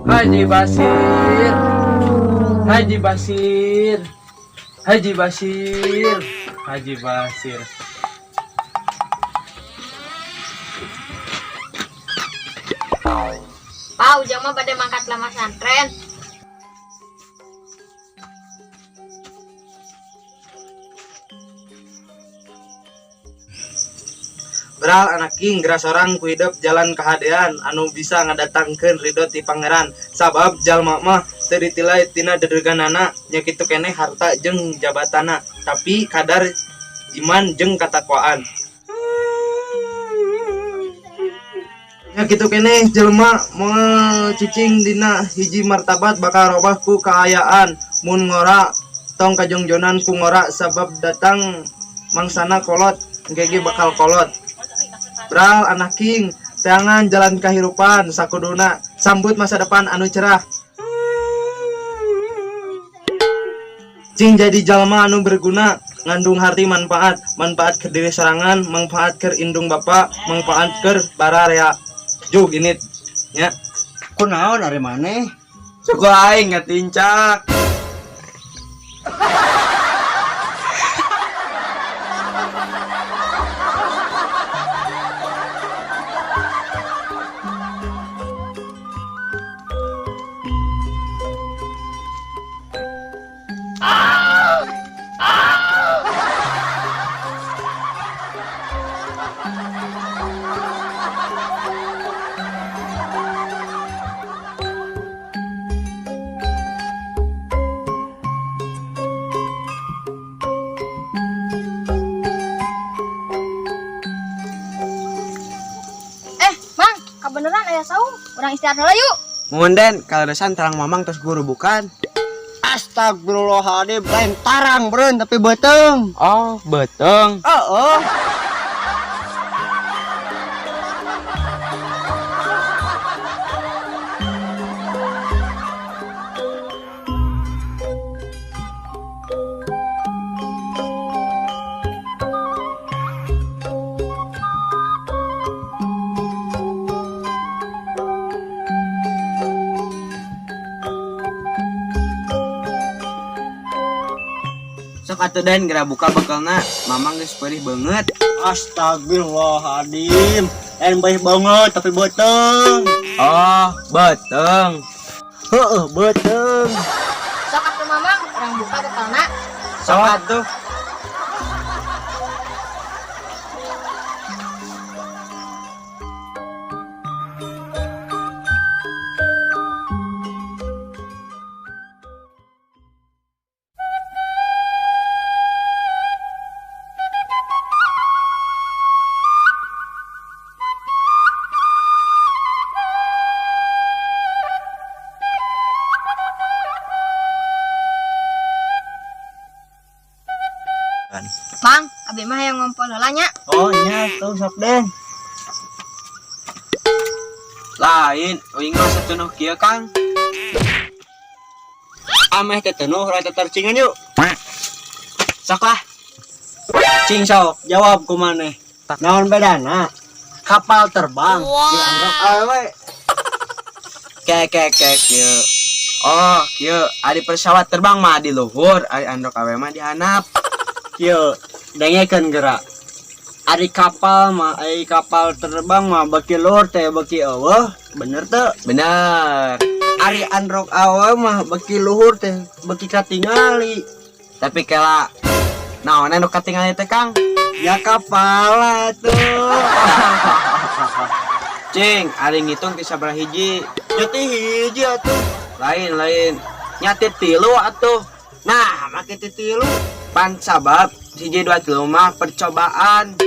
Haji Basir, Haji Basir, Haji Basir, Haji Basir. Pak, ujang mah pada mangkat lama santren. Beral anak king geras orang ku hidup jalan kehadean anu bisa ngadatangkeun ridho ti pangeran sabab jalma mah teu ditilai tina dedeganana nya kitu keneh harta jeung jabatana tapi kadar iman jeung katakwaan nya kitu keneh jelma moal cicing dina hiji martabat bakal robah ku kaayaan mun ngora tong kajongjonan ku ngora sabab datang mangsana kolot engke bakal kolot. Bral anak king teangan jalan kahirupan sakuduna sambut masa depan anu cerah cing jadi jalma anu berguna ngandung harti manfaat ke diri sorangan manfaat ke indung bapak manfaat ke bararea jug ini ya kunaon ari maneh suka aing ngatincak Mang, kebeneran ayah saung. Orang istirahat dulu yuk. Munden kalau desan terang mamang terus guru bukan? Astagfirullahaladzim lain tarang beren tapi beteng Oh, beteng. oh Sok atuh den geura buka bekalna. Mamang geus perih banget. Astagfirullahaladzim lain baik banget tapi beteng Oh, beteng. beteng Sok atuh mamang, orang buka bekalna. Sok atuh. Mang, abi mah yang ngompol heula nya. oh nya tuh sok den Lain, uing mah satunuh kieu Kang. ameh teh teunuh rata tercingan yuk Sok lah. cing sok jawab ku maneh naon bedana kapal terbang dianggap awe Kek kieu. Oh, kieu ari pesawat terbang mah di luhur, ari androk awe mah di handap. kieu dengekeun geura ari kapal terbang mah beki luhur teh beki eueuh bener teu Bener. ari androk awe mah beki luhur teh beki katingali Tapi kela naon anu katingali teh Kang? ya kapal tuh Cing, ari ngitung ti sabaraha hiji? jadi hiji atuh Lain. Nyati 3 atuh. nah make titilu Pan sabab hiji 2 3 mah percobaan.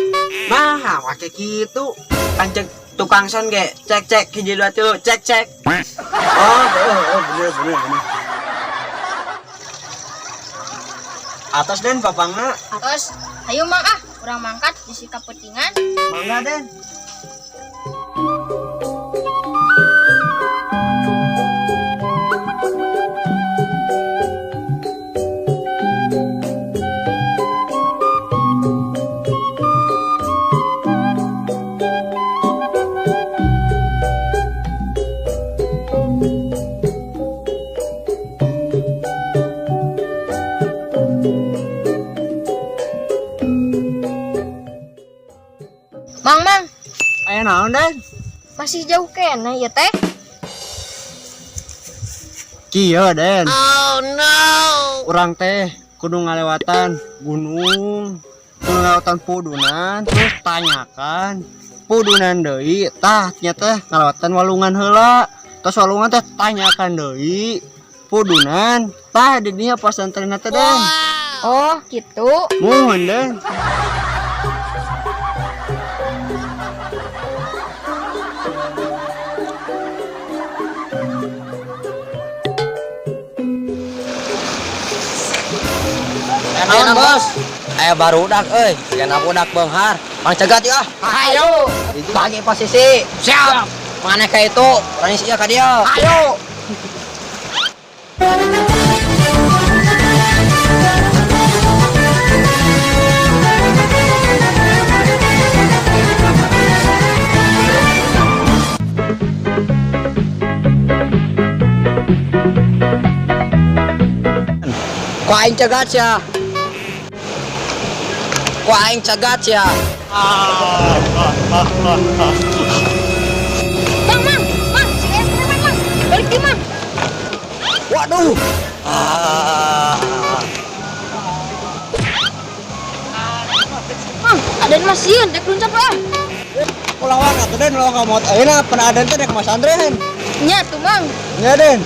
nah make kitu Kan cek tukang son ge cek hiji 2 3 cek. oh bener atas den papangna Terus, ayo mang urang mangkat di sikap pentingan. mangga den Masih jauh kene ya teh. Kieu Den. Oh no. Urang teh kudu ngalewatan gunung, kudu ngalewatan pudunan, terus tanyakan pudunan deui tah nya teh ngalewatan walungan heula. Terus walungan teh tanyakan deui pudunan tah di dinya pesantren teh Den. Oh, gitu. Muhun Den. Naon bos? Aya barudak euy, cenah budak beunghar. Mang cegat ya. Ayo. Bagi posisi. Siap. Mana ka itu? Urang isi ka dia. Ayo. Ku aing cegat ya. Ku aing cegat ya. Mang, si ayah preman, Mang. Balik di, Mang. Waduh. Mang, ada masih dek loncat lah. Ulah wae atuh Den, ulah kamot. Ayeuna pernah aden teh dek masantren. Nya tuh, Mang. Nya Den.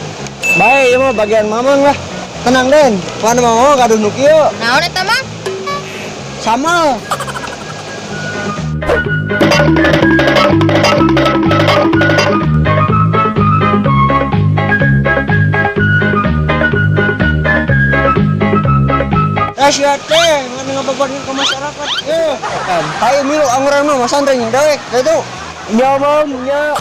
Bae ieu mah bagian mamang lah. Tenang Den, pan mau gaduh nu kieu. Naon eta, Mang? Sama. Sia teh ngan ngababarkeun ke masyarakat. Hayu milu angguran mah masantren dewek. Itu. Ya, Bang, ya.